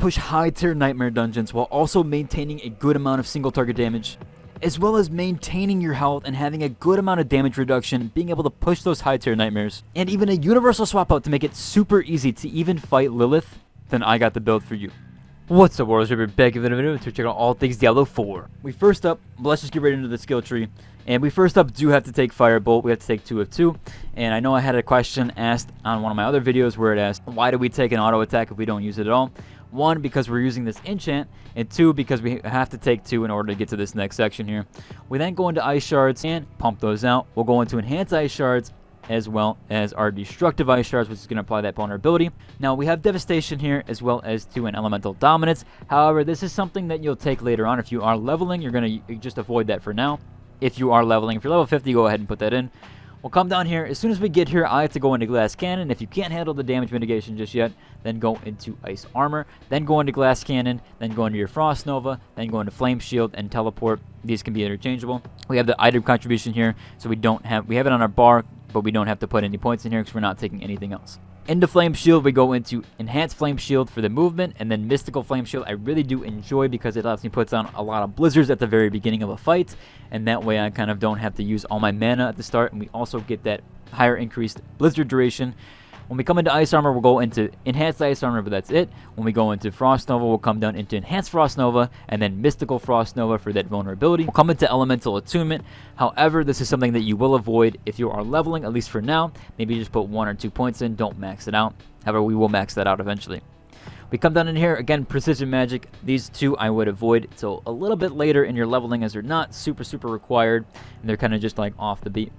push high tier nightmare dungeons while also maintaining a good amount of single target damage, as well as maintaining your health and having a good amount of damage reduction, being able to push those high tier nightmares, and even a universal swap out to make it super easy to even fight Lilith, then I got the build for you. What's up, Warriors? We're back in the video to check out all things Diablo 4. Let's just get right into the skill tree. And we first up do have to take Firebolt. We have to take 2 of 2. And I know I had a question asked on one of my other videos where it asked, why do we take an auto attack if we don't use it at all? 1, because we're using this enchant, and 2, because we have to take 2 in order to get to this next section here. We then go into Ice Shards and pump those out. We'll go into Enhanced Ice Shards, as well as our Destructive Ice Shards, which is going to apply that vulnerability. Now, we have Devastation here, as well as 2 and Elemental Dominance. However, this is something that you'll take later on. If you are leveling, you're going to just avoid that for now. If you are leveling, if you're level 50, go ahead and put that in. We'll come down here. As soon as we get here, I have to go into Glass Cannon. If you can't handle the damage mitigation just yet, then go into Ice Armor, then go into Glass Cannon, then go into your Frost Nova, then go into Flame Shield and Teleport. These can be interchangeable. We have the item contribution here, so we have it on our bar, but we don't have to put any points in here because we're not taking anything else. Into Flame Shield, we go into Enhanced Flame Shield for the movement, and then Mystical Flame Shield I really do enjoy because it lets me put down a lot of blizzards at the very beginning of a fight, and that way I kind of don't have to use all my mana at the start, and we also get that higher increased blizzard duration. When we come into Ice Armor, we'll go into Enhanced Ice Armor, but that's it. When we go into Frost Nova, we'll come down into Enhanced Frost Nova, and then Mystical Frost Nova for that vulnerability. We'll come into Elemental Attunement. However, this is something that you will avoid if you are leveling, at least for now. Maybe just put 1 or 2 points in. Don't max it out. However, we will max that out eventually. We come down in here, again, Precision Magic. These 2 I would avoid so a little bit later in your leveling, as they're not super required, and they're kind of just like off the beat.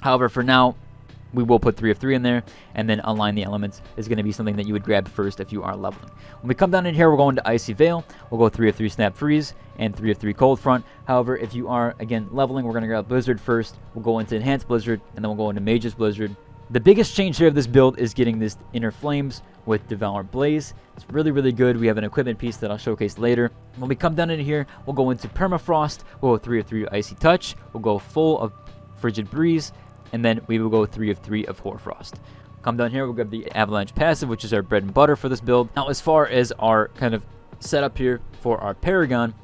However, for now, we will put 3 of 3 in there, and then Align the Elements is going to be something that you would grab first if you are leveling. When we come down in here, we're going to Icy Veil. We'll go 3 of 3 Snap Freeze and 3 of 3 Cold Front. However, if you are, again, leveling, we're going to grab Blizzard first. We'll go into Enhanced Blizzard, and then we'll go into Mage's Blizzard. The biggest change here of this build is getting this Inner Flames with Devour Blaze. It's really good. We have an equipment piece that I'll showcase later. When we come down in here, we'll go into Permafrost. We'll go 3 of 3 Icy Touch. We'll go full of Frigid Breeze, and then we will go 3 of 3 of Hoarfrost. Come down here, we'll grab the Avalanche passive, which is our bread and butter for this build. Now, as far as our kind of setup here for our Paragon,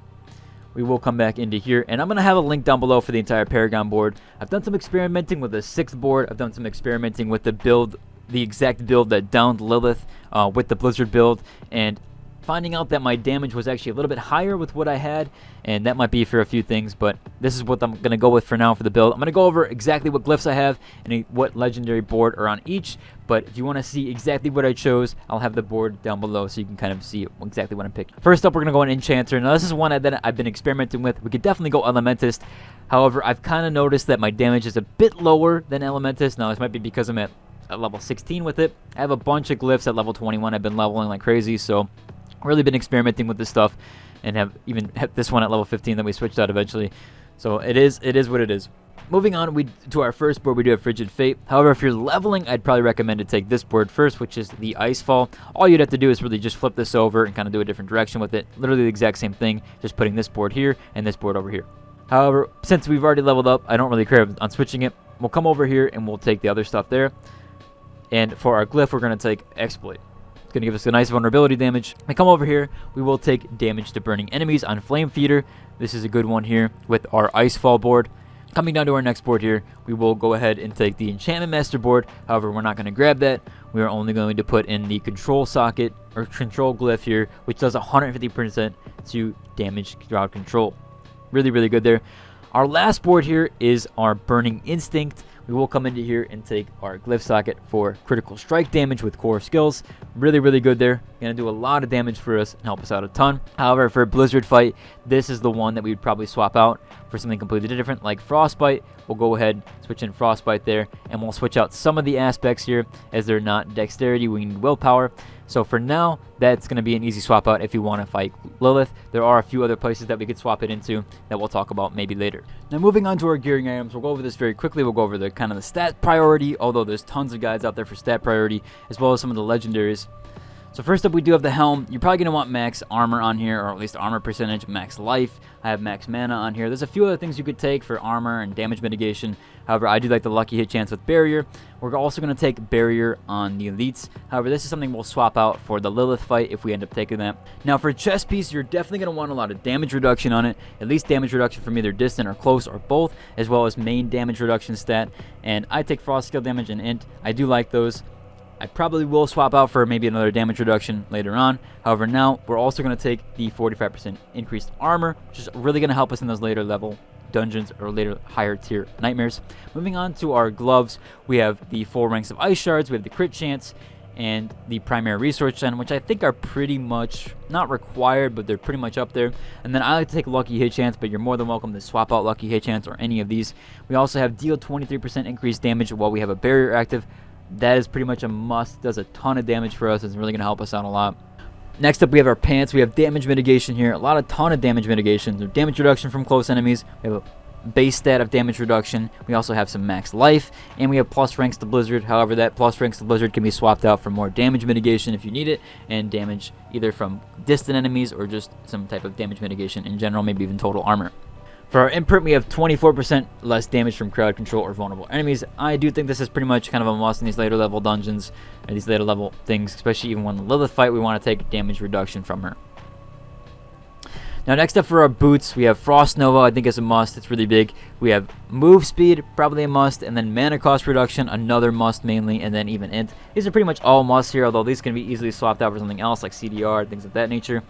we will come back into here, and I'm going to have a link down below for the entire Paragon board. I've done some experimenting with the 6th board. I've done some experimenting with the build, the exact build that downed Lilith with the Blizzard build, and finding out that my damage was actually a little bit higher with what I had, and that might be for a few things, but this is what I'm going to go with for now for the build. I'm going to go over exactly what glyphs I have and what legendary board are on each, but if you want to see exactly what I chose, I'll have the board down below so you can kind of see exactly what I'm picking. First up, we're going to go on Enchanter. Now, this is one that I've been experimenting with. We could definitely go Elementist. However, I've kind of noticed that my damage is a bit lower than Elementist. Now, this might be because I'm at level 16 with it. I have a bunch of glyphs at level 21. I've been leveling like crazy, so really been experimenting with this stuff, and have even had this one at level 15 that we switched out eventually. So it is what it is. Moving on, to our first board, we do have Frigid Fate. However, if you're leveling, I'd probably recommend to take this board first, which is the Icefall. All you'd have to do is really just flip this over and kind of do a different direction with it. Literally the exact same thing, just putting this board here and this board over here. However, since we've already leveled up, I don't really care on switching it. We'll come over here and we'll take the other stuff there. And for our glyph, we're going to take Exploit. Going to give us a nice vulnerability damage. We come over here, we will take damage to burning enemies on Flame Feeder. This is a good one here with our Icefall board. Coming down to our next board here, we will go ahead and take the Enchantment Master board. However, we're not going to grab that. We are only going to put in the Control Socket or Control Glyph here, which does 150% to damage crowd control. Really good there. Our last board here is our Burning Instinct. We will come into here and take our Glyph Socket for critical strike damage with core skills. Really good there. Going to do a lot of damage for us and help us out a ton. However, for a Blizzard fight, this is the one that we would probably swap out for something completely different like Frostbite. We'll go ahead, switch in Frostbite there, and we'll switch out some of the aspects here as they're not dexterity, we need willpower. So for now, that's going to be an easy swap out if you want to fight Lilith. There are a few other places that we could swap it into that we'll talk about maybe later. Now, moving on to our gearing items, we'll go over this very quickly. We'll go over the kind of the stat priority, although there's tons of guides out there for stat priority, as well as some of the legendaries. So first up, we do have the helm. You're probably going to want max armor on here, or at least armor percentage, max life. I have max mana on here. There's a few other things you could take for armor and damage mitigation. However, I do like the lucky hit chance with barrier. We're also going to take barrier on the elites. However, this is something we'll swap out for the Lilith fight if we end up taking that. Now for chest piece, you're definitely going to want a lot of damage reduction on it. At least damage reduction from either distant or close or both, as well as main damage reduction stat. And I take frost skill damage and int. I do like those. I probably will swap out for maybe another damage reduction later on. However, now we're also going to take the 45% increased armor, which is really going to help us in those later level dungeons or later higher tier nightmares. Moving on to our gloves, we have the 4 ranks of ice shards, we have the crit chance, and the primary resource gen, which I think are pretty much not required, but they're pretty much up there. And then I like to take lucky hit chance, but you're more than welcome to swap out lucky hit chance or any of these. We also have deal 23% increased damage while we have a barrier active. That is pretty much a must. Does a ton of damage for us. It's really going to help us out a lot. Next up, we have our pants. We have damage mitigation here. A ton of damage mitigation. So damage reduction from close enemies. We have a base stat of damage reduction. We also have some max life. And we have plus ranks to Blizzard. However, that plus ranks to Blizzard can be swapped out for more damage mitigation if you need it. And damage either from distant enemies or just some type of damage mitigation in general. Maybe even total armor. For our imprint, we have 24% less damage from crowd control or vulnerable enemies. I do think this is pretty much kind of a must in these later level dungeons, or these later level things, especially even when the Lilith fight, we want to take damage reduction from her. Now next up for our boots, we have Frost Nova. I think is a must. It's really big. We have move speed, probably a must, and then mana cost reduction, another must mainly, and then even int. These are pretty much all musts here, although these can be easily swapped out for something else like CDR, things of that nature.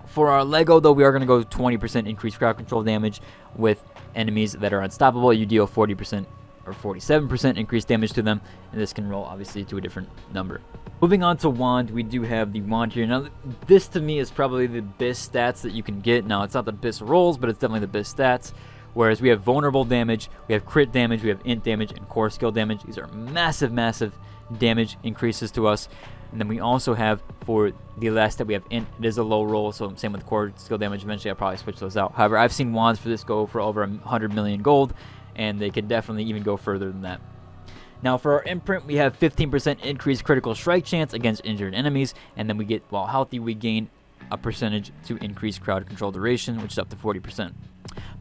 For our Lego, though, we are going to go 20% increased crowd control damage with enemies that are unstoppable. You deal 40% or 47% increased damage to them, and this can roll, obviously, to a different number. Moving on to Wand, we do have the Wand here. Now, this, to me, is probably the best stats that you can get. Now, it's not the best rolls, but it's definitely the best stats. Whereas we have vulnerable damage, we have crit damage, we have int damage, and core skill damage. These are massive, massive damage increases to us. And then we also have, for the last step, we have int. It is a low roll, so same with core skill damage. Eventually, I'll probably switch those out. However, I've seen wands for this go for over 100 million gold, and they can definitely even go further than that. Now, for our imprint, we have 15% increased critical strike chance against injured enemies, and then we get, while healthy, we gain a percentage to increase crowd control duration, which is up to 40%.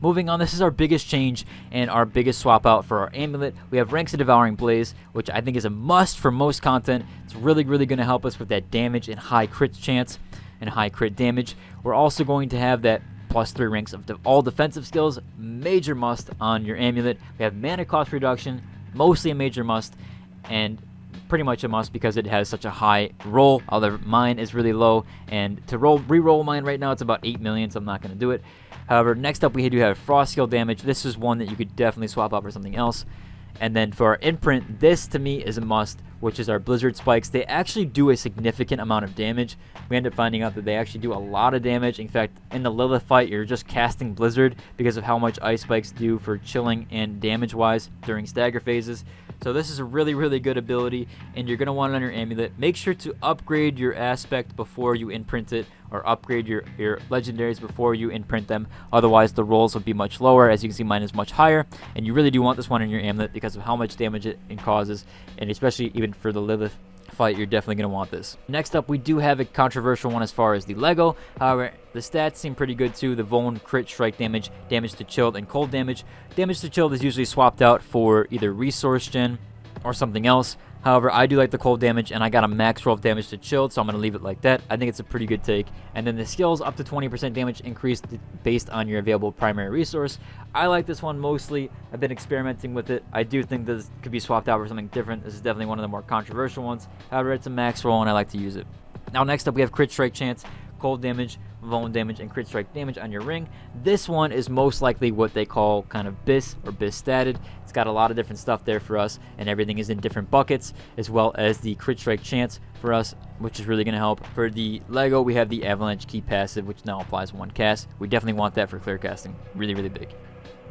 Moving on, this is our biggest change and our biggest swap out for our amulet. We have Ranks of Devouring Blaze, which I think is a must for most content. It's really, really going to help us with that damage and high crit chance and high crit damage. We're also going to have that plus 3 ranks of all defensive skills, major must on your amulet. We have mana cost reduction, mostly a major must, and pretty much a must because it has such a high roll, although mine is really low, and to re-roll mine right now, it's about 8 million, so I'm not going to do it. However, next up we do have Frost Skill damage. This is one that you could definitely swap out for something else. And then for our imprint, this to me is a must, which is our Blizzard Spikes. They actually do a significant amount of damage. We end up finding out that they actually do a lot of damage. In fact, in the Lilith fight, you're just casting Blizzard because of how much Ice Spikes do for chilling and damage-wise during stagger phases. So this is a really, really good ability, and you're going to want it on your amulet. Make sure to upgrade your aspect before you imprint it, or upgrade your legendaries before you imprint them. Otherwise, the rolls will be much lower. As you can see, mine is much higher, and you really do want this one in your amulet because of how much damage it causes, and especially even for the Lilith fight, you're definitely going to want this. Next up, we do have a controversial one as far as the Lego. However, the stats seem pretty good too. The Vuln, crit, strike damage, damage to chilled, and cold damage. Damage to chilled is usually swapped out for either resource gen or something else. However, I do like the cold damage, and I got a max roll of damage to chilled, so I'm going to leave it like that. I think it's a pretty good take. And then the skills, up to 20% damage increased based on your available primary resource. I like this one mostly. I've been experimenting with it. I do think this could be swapped out for something different. This is definitely one of the more controversial ones. However, it's a max roll, and I like to use it. Now, next up, we have crit strike chance, cold damage, vuln damage, and crit strike damage on your ring. This one is most likely what they call kind of BIS or BIS statted. It's got a lot of different stuff there for us, and everything is in different buckets, as well as the crit strike chance for us, which is really going to help. For the Lego, we have the Avalanche Key passive, which now applies 1 cast. We definitely want that for clear casting. Really, really big.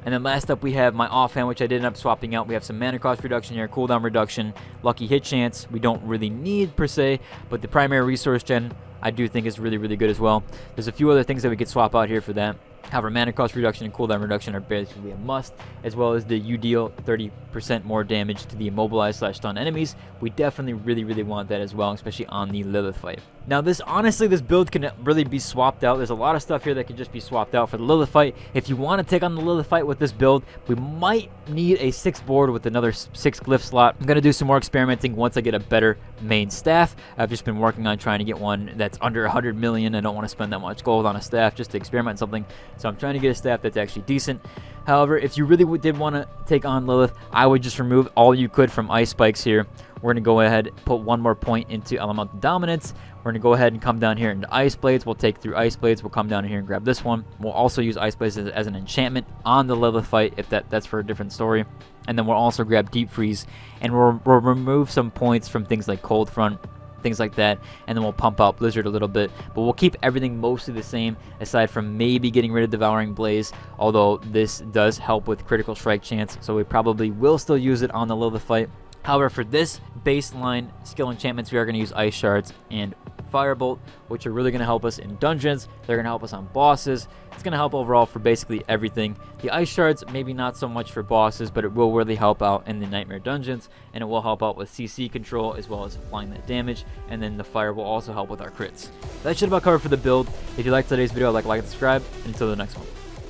And then last up, we have my offhand, which I did end up swapping out. We have some mana cost reduction here, cooldown reduction, lucky hit chance. We don't really need per se, but the primary resource gen I do think is really, really good as well. There's a few other things that we could swap out here for that. However, mana cost reduction and cooldown reduction are basically a must, as well as the you deal 30% more damage to the immobilized/stun enemies. We definitely really want that as well, especially on the Lilith fight. Now honestly, this build can really be swapped out. There's a lot of stuff here that can just be swapped out for the Lilith fight. If you want to take on the Lilith fight with this build, we might need a 6 board with another 6 glyph slot. I'm going to do some more experimenting once I get a better main staff. I've just been working on trying to get one that's under 100 million. I don't want to spend that much gold on a staff just to experiment something. So I'm trying to get a staff that's actually decent. However, if you really did want to take on Lilith, I would just remove all you could from ice spikes here. We're going to go ahead and put one more point into elemental dominance. We're going to go ahead and come down here into ice blades. We'll take through ice blades. We'll come down here and grab this one. We'll also use ice blades as an enchantment on the Lilith fight if that's for a different story. And then we'll also grab deep freeze, and we'll remove some points from things like cold front, things like that, and then we'll pump out blizzard a little bit, but we'll keep everything mostly the same aside from maybe getting rid of devouring blaze, although this does help with critical strike chance, so we probably will still use it on the Lilith fight. However, for this baseline skill enchantments, we are going to use ice shards and firebolt, which are really going to help us in dungeons. They're going to help us on bosses. It's going to help overall for basically everything. The ice shards, maybe not so much for bosses, but it will really help out in the nightmare dungeons, and it will help out with CC control as well as applying that damage, and then the fire will also help with our crits. That should about cover for the build. If you liked today's video, like and subscribe. Until the next one,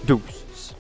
deuces.